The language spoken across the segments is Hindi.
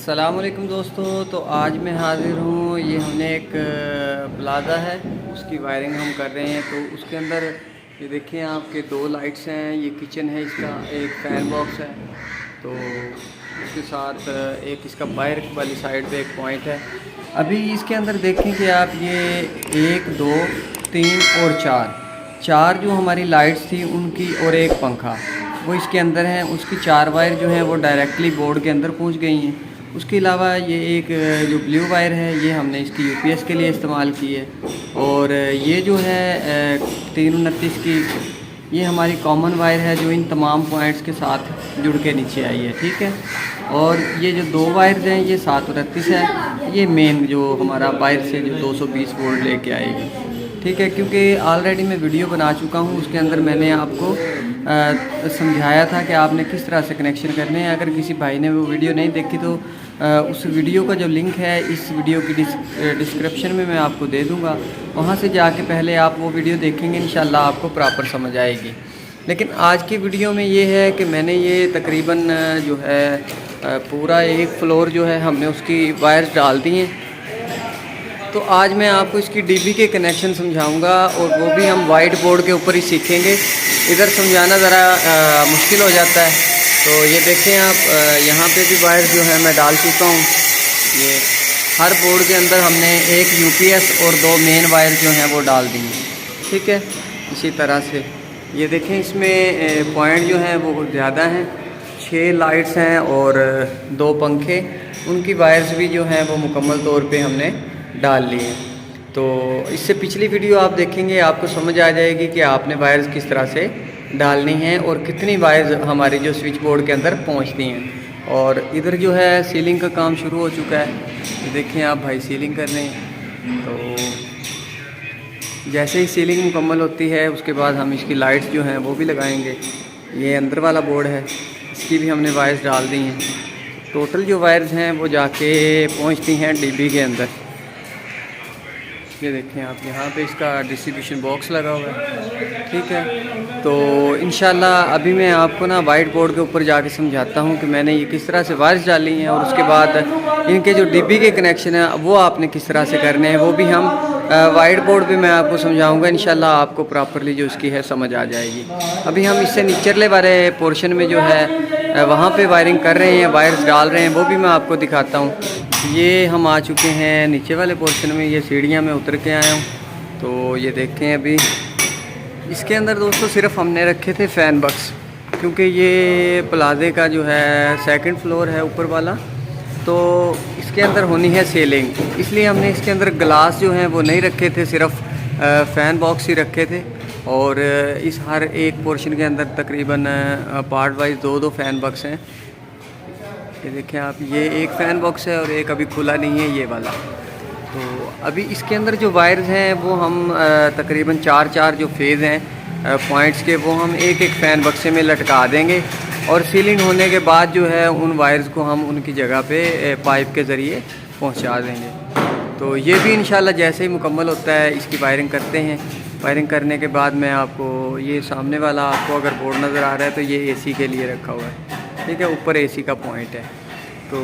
अस्सलामुअलैकुम दोस्तों। तो आज मैं हाज़िर हूँ। ये हमने एक प्लाज़ा है, उसकी वायरिंग हम कर रहे हैं। तो उसके अंदर ये देखिए आपके दो लाइट्स हैं, ये किचन है, इसका एक फ़ैन बॉक्स है। तो उसके साथ एक इसका बाहर वाली साइड पे एक पॉइंट है। अभी इसके अंदर देखें कि आप ये 1 2 3 और 4 जो हमारी लाइट्स थी उनकी, और एक पंखा वो इसके अंदर है। उसकी 4 वायर जो हैं वो डायरेक्टली बोर्ड के अंदर पहुंच गई हैं। उसके अलावा ये एक जो ब्लू वायर है ये हमने इसकी यूपीएस के लिए इस्तेमाल की है। और ये जो है 329 की, ये हमारी कॉमन वायर है जो इन तमाम पॉइंट्स के साथ जुड़ के नीचे आई है। ठीक है। और ये जो दो वायर्स हैं ये 729 है, ये मेन जो हमारा वायर से जो 220 वोल्ट लेके आएगी। ठीक है, क्योंकि ऑलरेडी मैं वीडियो बना चुका हूँ, उसके अंदर मैंने आपको समझाया था कि आपने किस तरह से कनेक्शन करने हैं। अगर किसी भाई ने वो वीडियो नहीं देखी तो उस वीडियो का जो लिंक है इस वीडियो की डिस्क्रिप्शन में मैं आपको दे दूँगा। वहाँ से जाके पहले आप वो वीडियो देखेंगे, इंशाल्लाह आपको प्रॉपर समझ आएगी। लेकिन आज की वीडियो में ये है कि मैंने ये तकरीबन जो है पूरा एक फ्लोर जो है हमने उसकी वायर्स डाल दी हैं। तो आज मैं आपको इसकी डीबी के कनेक्शन समझाऊंगा, और वो भी हम वाइट बोर्ड के ऊपर ही सीखेंगे। इधर समझाना ज़रा मुश्किल हो जाता है। तो ये देखें आप, यहाँ पे भी वायर जो है मैं डाल चुका हूँ। ये हर बोर्ड के अंदर हमने एक यूपीएस और 2 मेन वायर जो हैं वो डाल दी हैं। ठीक है, इसी तरह से ये देखें इसमें पॉइंट जो हैं वो ज़्यादा हैं। 6 लाइट्स हैं और 2 पंखे, उनकी वायर्स भी जो हैं वो मुकम्मल तौर पे हमने डाल लिए। तो इससे पिछली वीडियो आप देखेंगे, आपको समझ आ जाएगी कि आपने वायर्स किस तरह से डालनी हैं और कितनी वायर्स हमारी जो स्विच बोर्ड के अंदर पहुंचती हैं। और इधर जो है सीलिंग का काम शुरू हो चुका है। देखें आप भाई सीलिंग कर रहे हैं। तो जैसे ही सीलिंग मुकम्मल होती है उसके बाद हम इसकी लाइट्स जो हैं वो भी लगाएंगे। ये अंदर वाला बोर्ड है, इसकी भी हमने वायर्स डाल दी हैं। टोटल जो वायर्स हैं वो जाके पहुंचती हैं डीबी के अंदर। ये देखें आप, यहाँ पे इसका डिस्ट्रीब्यूशन बॉक्स लगा हुआ है। ठीक है, तो इंशाल्लाह अभी मैं आपको ना वाइट बोर्ड के ऊपर जाके समझाता हूँ कि मैंने ये किस तरह से वायर्स डाली हैं, और उसके बाद इनके जो डीबी के कनेक्शन है वो आपने किस तरह से करने हैं, वो भी हम वाइट बोर्ड पे मैं आपको समझाऊंगा। इंशाल्लाह आपको प्रॉपरली जो उसकी है समझ आ जाएगी। अभी हम इससे नीचले वाले पोर्शन में जो है वहाँ पे वायरिंग कर रहे हैं, वायर्स डाल रहे हैं, वो भी मैं आपको दिखाता हूँ। ये हम आ चुके हैं नीचे वाले पोर्शन में, ये सीढ़ियाँ में उतर के आया हूँ। तो ये देखें अभी इसके अंदर दोस्तों सिर्फ हमने रखे थे फ़ैन बक्स, क्योंकि ये प्लाज़े का जो है 2nd फ्लोर है ऊपर वाला, तो इसके अंदर होनी है सीलिंग, इसलिए हमने इसके अंदर ग्लास जो हैं वो नहीं रखे थे, सिर्फ फ़ैन बॉक्स ही रखे थे। और इस हर एक पोर्शन के अंदर तकरीबन पार्ट वाइज 2-2 फ़ैन बॉक्स हैं। ये देखें आप, ये एक फ़ैन बॉक्स है और एक अभी खुला नहीं है, ये वाला। तो अभी इसके अंदर जो वायर्स हैं वो हम तकरीबन 4 जो फेज़ हैं पॉइंट्स के, वो हम एक फ़ैन बक्से में लटका देंगे। और सीलिंग होने के बाद जो है उन वायर्स को हम उनकी जगह पे पाइप के ज़रिए पहुंचा देंगे। तो ये भी इंशाल्लाह जैसे ही मुकम्मल होता है इसकी वायरिंग करते हैं। वायरिंग करने के बाद मैं आपको ये सामने वाला, आपको अगर बोर्ड नज़र आ रहा है तो ये एसी के लिए रखा हुआ है। ठीक है, ऊपर एसी का पॉइंट है। तो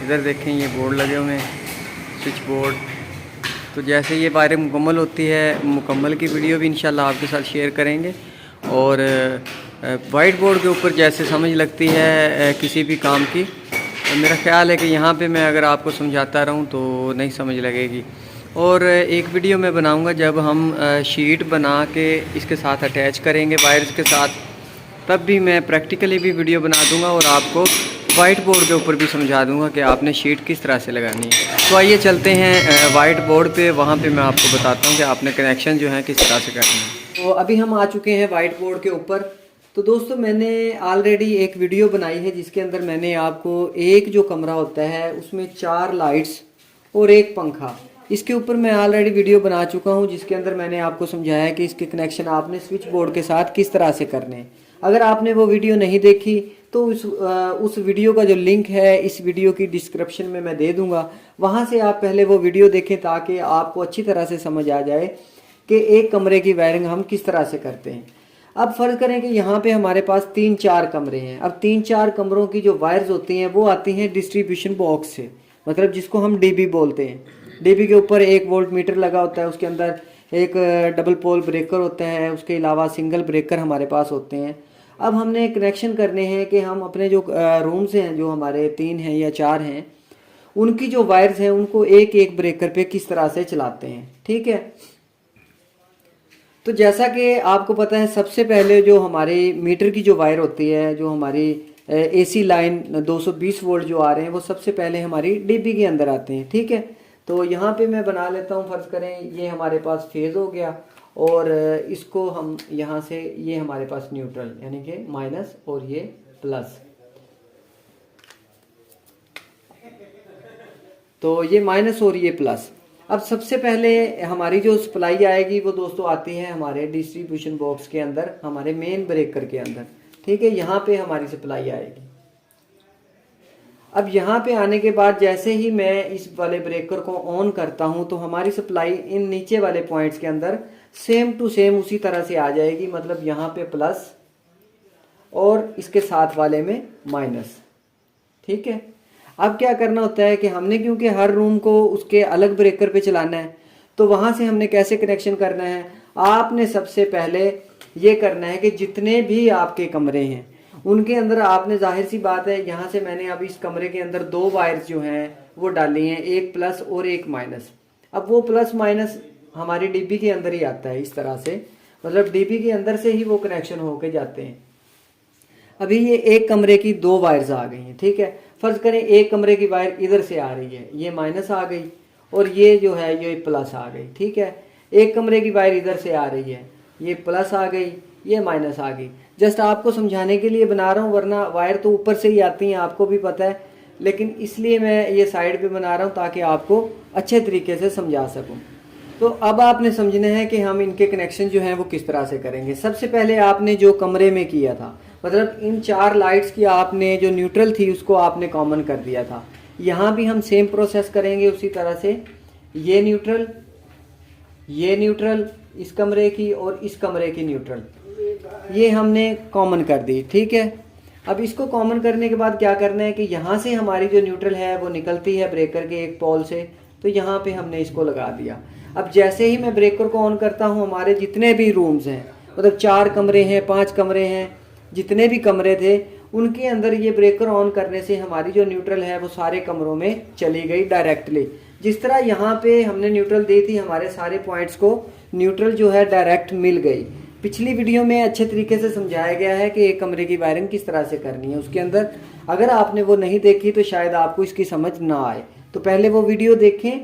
इधर देखें ये बोर्ड लगे हुए हैं, स्विच बोर्ड। तो जैसे ये वायरिंग मुकम्मल होती है, मुकम्मल की वीडियो भी इंशाल्लाह आपके साथ शेयर करेंगे। और वाइट बोर्ड के ऊपर जैसे समझ लगती है किसी भी काम की, तो मेरा ख़्याल है कि यहाँ पे मैं अगर आपको समझाता रहूँ तो नहीं समझ लगेगी। और एक वीडियो मैं बनाऊँगा जब हम शीट बना के इसके साथ अटैच करेंगे वायर्स के साथ, तब भी मैं प्रैक्टिकली भी वीडियो बना दूँगा और आपको वाइट बोर्ड के ऊपर भी समझा दूंगा कि आपने शीट किस तरह से लगानी है। तो आइए चलते हैं वाइट बोर्ड पे, वहाँ पे मैं आपको बताता हूँ कि आपने कनेक्शन जो है किस तरह से करना है। तो अभी हम आ चुके हैं वाइट बोर्ड के ऊपर। तो दोस्तों मैंने ऑलरेडी एक वीडियो बनाई है जिसके अंदर मैंने आपको एक जो कमरा होता है उसमें 4 लाइट्स और एक पंखा, इसके ऊपर मैं ऑलरेडी वीडियो बना चुका हूँ, जिसके अंदर मैंने आपको समझाया कि इसके कनेक्शन आपने स्विच बोर्ड के साथ किस तरह से करने हैं। अगर आपने वो वीडियो नहीं देखी तो उस वीडियो का जो लिंक है इस वीडियो की डिस्क्रिप्शन में मैं दे दूंगा, वहाँ से आप पहले वो वीडियो देखें ताकि आपको अच्छी तरह से समझ आ जाए कि एक कमरे की वायरिंग हम किस तरह से करते हैं। अब फर्ज करें कि यहाँ पे हमारे पास 3-4 कमरे हैं। अब 3-4 कमरों की जो वायर्स होती हैं वो आती हैं डिस्ट्रीब्यूशन बॉक्स से, मतलब जिसको हम डीबी बोलते हैं। डीबी के ऊपर 1 वोल्ट मीटर लगा होता है, उसके अंदर एक डबल पोल ब्रेकर होता है, उसके अलावा सिंगल ब्रेकर हमारे पास होते हैं। अब हमने कनेक्शन करने हैं कि हम अपने जो रूम्स हैं, जो हमारे 3 हैं या 4 हैं, उनकी जो वायर्स हैं उनको एक एक ब्रेकर पे किस तरह से चलाते हैं। ठीक है, तो जैसा कि आपको पता है, सबसे पहले जो हमारी मीटर की जो वायर होती है, जो हमारी एसी लाइन 220 वोल्ट जो आ रहे हैं, वो सबसे पहले हमारी डीबी के अंदर आते हैं। ठीक है, तो यहाँ पे मैं बना लेता हूँ, फर्ज करें ये हमारे पास फेज हो गया और इसको हम यहाँ से, ये हमारे पास न्यूट्रल यानी कि माइनस और ये प्लस, तो ये माइनस और ये प्लस। अब सबसे पहले हमारी जो सप्लाई आएगी वो दोस्तों आती है हमारे डिस्ट्रीब्यूशन बॉक्स के अंदर, हमारे मेन ब्रेकर के अंदर। ठीक है, यहाँ पे हमारी सप्लाई आएगी। अब यहाँ पे आने के बाद जैसे ही मैं इस वाले ब्रेकर को ऑन करता हूँ तो हमारी सप्लाई इन नीचे वाले पॉइंट्स के अंदर सेम टू सेम उसी तरह से आ जाएगी, मतलब यहाँ पे प्लस और इसके साथ वाले में माइनस। ठीक है, अब क्या करना होता है कि हमने, क्योंकि हर रूम को उसके अलग ब्रेकर पे चलाना है, तो वहाँ से हमने कैसे कनेक्शन करना है, आपने सबसे पहले ये करना है कि जितने भी आपके कमरे हैं उनके अंदर आपने, जाहिर सी बात है, यहाँ से मैंने अब इस कमरे के अंदर 2 वायर्स जो हैं वो डाली हैं, एक प्लस और एक माइनस। अब वो प्लस माइनस हमारी डीबी के अंदर ही आता है इस तरह से, मतलब डीबी के अंदर से ही वो कनेक्शन होके जाते हैं। अभी ये एक कमरे की 2 वायर्स आ गई हैं। ठीक है, फर्ज करें एक कमरे की वायर इधर से आ रही है, ये माइनस आ गई और ये जो है ये प्लस आ गई। ठीक है, एक कमरे की वायर इधर से आ रही है, ये प्लस आ गई, ये माइनस आ गई। जस्ट आपको समझाने के लिए बना रहा हूँ, वरना वायर तो ऊपर से ही आती हैं, आपको भी पता है, लेकिन इसलिए मैं ये साइड पे बना रहा हूँ ताकि आपको अच्छे तरीके से समझा सकूँ। तो अब आपने समझना है कि हम इनके कनेक्शन जो हैं वो किस तरह से करेंगे। सबसे पहले आपने जो कमरे में किया था, मतलब इन 4 लाइट्स की आपने जो न्यूट्रल थी उसको आपने कॉमन कर दिया था, यहाँ भी हम सेम प्रोसेस करेंगे उसी तरह से। ये न्यूट्रल इस कमरे की और इस कमरे की न्यूट्रल ये हमने कॉमन कर दी। ठीक है, अब इसको कॉमन करने के बाद क्या करना है कि यहाँ से हमारी जो न्यूट्रल है वो निकलती है ब्रेकर के एक पोल से, तो यहाँ पे हमने इसको लगा दिया। अब जैसे ही मैं ब्रेकर को ऑन करता हूँ, हमारे जितने भी रूम्स हैं, मतलब 4 कमरे हैं, 5 कमरे हैं, जितने भी कमरे थे उनके अंदर ये ब्रेकर ऑन करने से हमारी जो न्यूट्रल है वो सारे कमरों में चली गई डायरेक्टली। जिस तरह यहाँ पे हमने न्यूट्रल दी थी, हमारे सारे पॉइंट्स को न्यूट्रल जो है डायरेक्ट मिल गई। पिछली वीडियो में अच्छे तरीके से समझाया गया है कि एक कमरे की वायरिंग किस तरह से करनी है उसके अंदर। अगर आपने वो नहीं देखी तो शायद आपको इसकी समझ ना आए, तो पहले वो वीडियो देखें,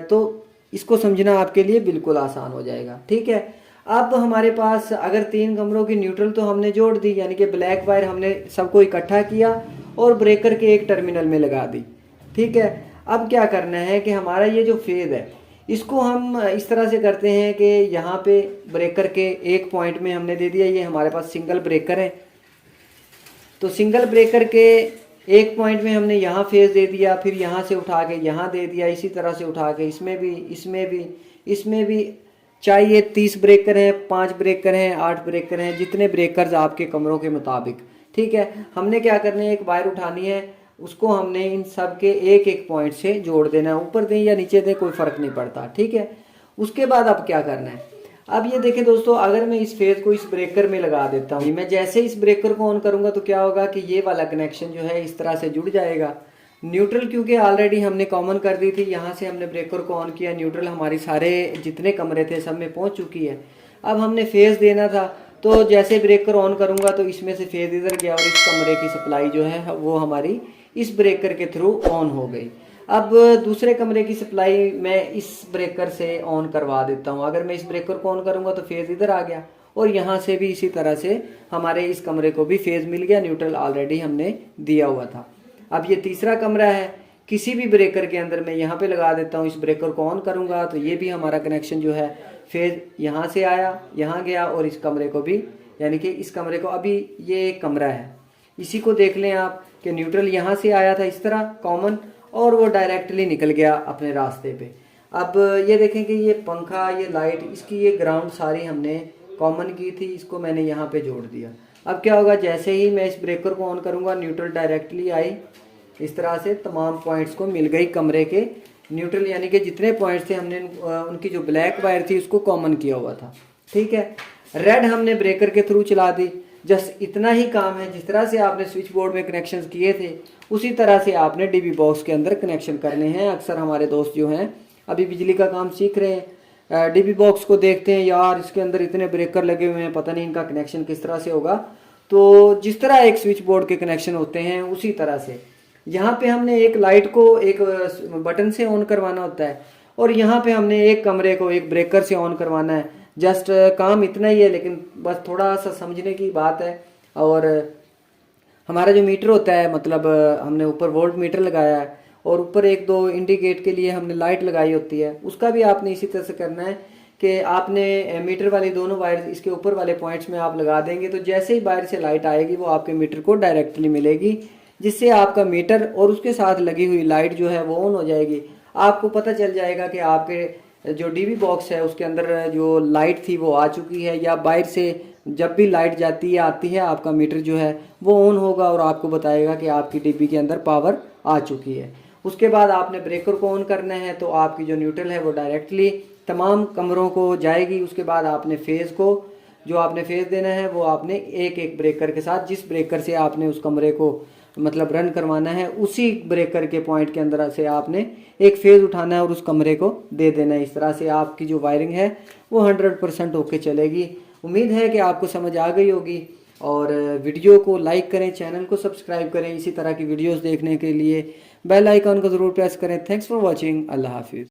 तो इसको समझना आपके लिए बिल्कुल आसान हो जाएगा। ठीक है, अब हमारे पास अगर 3 कमरों की न्यूट्रल तो हमने जोड़ दी, यानी कि ब्लैक वायर हमने सबको इकट्ठा किया और ब्रेकर के एक टर्मिनल में लगा दी। ठीक है, अब क्या करना है कि हमारा ये जो फेज है इसको हम इस तरह से करते हैं कि यहाँ पे ब्रेकर के एक पॉइंट में हमने दे दिया, ये हमारे पास सिंगल ब्रेकर है, तो सिंगल ब्रेकर के एक पॉइंट में हमने यहाँ फेज दे दिया, फिर यहाँ से उठा के यहाँ दे दिया, इसी तरह से उठा के इसमें भी चाहे ये 30 ब्रेकर हैं, 5 ब्रेकर हैं, 8 ब्रेकर हैं, जितने ब्रेकर्स आपके कमरों के मुताबिक। ठीक है, हमने क्या करना है, एक वायर उठानी है, उसको हमने इन सब के एक एक पॉइंट से जोड़ देना है, ऊपर दें या नीचे दें कोई फ़र्क नहीं पड़ता। ठीक है, उसके बाद अब क्या करना है, अब ये देखें दोस्तों, अगर मैं इस फेज को इस ब्रेकर में लगा देता हूँ, मैं जैसे इस ब्रेकर को ऑन करूँगा तो क्या होगा कि ये वाला कनेक्शन जो है इस तरह से जुड़ जाएगा। न्यूट्रल क्योंकि ऑलरेडी हमने कॉमन कर दी थी, यहाँ से हमने ब्रेकर को ऑन किया, न्यूट्रल हमारी सारे जितने कमरे थे सब में पहुँच चुकी है। अब हमने फेज देना था, तो जैसे ब्रेकर ऑन करूँगा तो इसमें से फेज इधर गया और इस कमरे की सप्लाई जो है वो हमारी इस ब्रेकर के थ्रू ऑन हो गई। अब दूसरे कमरे की सप्लाई मैं इस ब्रेकर से ऑन करवा देता हूँ। अगर मैं इस ब्रेकर को ऑन करूँगा तो फेज इधर आ गया और यहाँ से भी इसी तरह से हमारे इस कमरे को भी फेज मिल गया, न्यूट्रल ऑलरेडी हमने दिया हुआ था। अब ये तीसरा कमरा है, किसी भी ब्रेकर के अंदर मैं यहाँ पे लगा देता हूँ, इस ब्रेकर को ऑन करूँगा तो ये भी हमारा कनेक्शन जो है फेज यहाँ से आया, यहाँ गया और इस कमरे को भी, यानी कि इस कमरे को, अभी ये एक कमरा है, इसी को देख लें आप कि न्यूट्रल यहाँ से आया था इस तरह कॉमन और वो डायरेक्टली निकल गया अपने रास्ते पे। अब ये देखें कि ये पंखा, ये लाइट, इसकी ये ग्राउंड सारी हमने कॉमन की थी, इसको मैंने यहाँ पे जोड़ दिया। अब क्या होगा, जैसे ही मैं इस ब्रेकर को ऑन करूँगा न्यूट्रल डायरेक्टली आई, इस तरह से तमाम पॉइंट्स को मिल गई कमरे के न्यूट्रल, यानी कि जितने पॉइंट्स थे हमने उनकी जो ब्लैक वायर थी उसको कॉमन किया हुआ था। ठीक है, रेड हमने ब्रेकर के थ्रू चला दी। जस्ट इतना ही काम है, जिस तरह से आपने स्विच बोर्ड में कनेक्शन किए थे उसी तरह से आपने डीबी बॉक्स के अंदर कनेक्शन करने हैं। अक्सर हमारे दोस्त जो हैं अभी बिजली का काम सीख रहे हैं, डीबी बॉक्स को देखते हैं, यार इसके अंदर इतने ब्रेकर लगे हुए हैं, पता नहीं इनका कनेक्शन किस तरह से होगा। तो जिस तरह एक स्विच बोर्ड के कनेक्शन होते हैं उसी तरह से यहाँ पे हमने एक लाइट को एक बटन से ऑन करवाना होता है, और यहाँ पे हमने एक कमरे को एक ब्रेकर से ऑन करवाना है। जस्ट काम इतना ही है, लेकिन बस थोड़ा सा समझने की बात है। और हमारा जो मीटर होता है, मतलब हमने ऊपर वोल्ट मीटर लगाया है और ऊपर एक दो इंडिकेट के लिए हमने लाइट लगाई होती है, उसका भी आपने इसी तरह से करना है कि आपने मीटर वाली दोनों वायर इसके ऊपर वाले पॉइंट्स में आप लगा देंगे, तो जैसे ही बाहर से लाइट आएगी वो आपके मीटर को डायरेक्टली मिलेगी, जिससे आपका मीटर और उसके साथ लगी हुई लाइट जो है वो ऑन हो जाएगी। आपको पता चल जाएगा कि आपके जो डीबी बॉक्स है उसके अंदर जो लाइट थी वो आ चुकी है, या बाहर से जब भी लाइट जाती है आती है आपका मीटर जो है वो ऑन होगा और आपको बताएगा कि आपकी डीबी के अंदर पावर आ चुकी है। उसके बाद आपने ब्रेकर को ऑन करना है, तो आपकी जो न्यूट्रल है वो डायरेक्टली तमाम कमरों को जाएगी। उसके बाद आपने फेज़ को जो आपने फेज़ देना है वो आपने एक एक ब्रेकर के साथ, जिस ब्रेकर से आपने उस कमरे को मतलब रन करवाना है उसी ब्रेकर के पॉइंट के अंदर से आपने एक फेज़ उठाना है और उस कमरे को दे देना है। इस तरह से आपकी जो वायरिंग है वो 100% होके चलेगी। उम्मीद है कि आपको समझ आ गई होगी, और वीडियो को लाइक करें, चैनल को सब्सक्राइब करें, इसी तरह की वीडियोस देखने के लिए बेल आइकन को ज़रूर प्रेस करें। Thanks for watching. अल्लाह हाफिज़।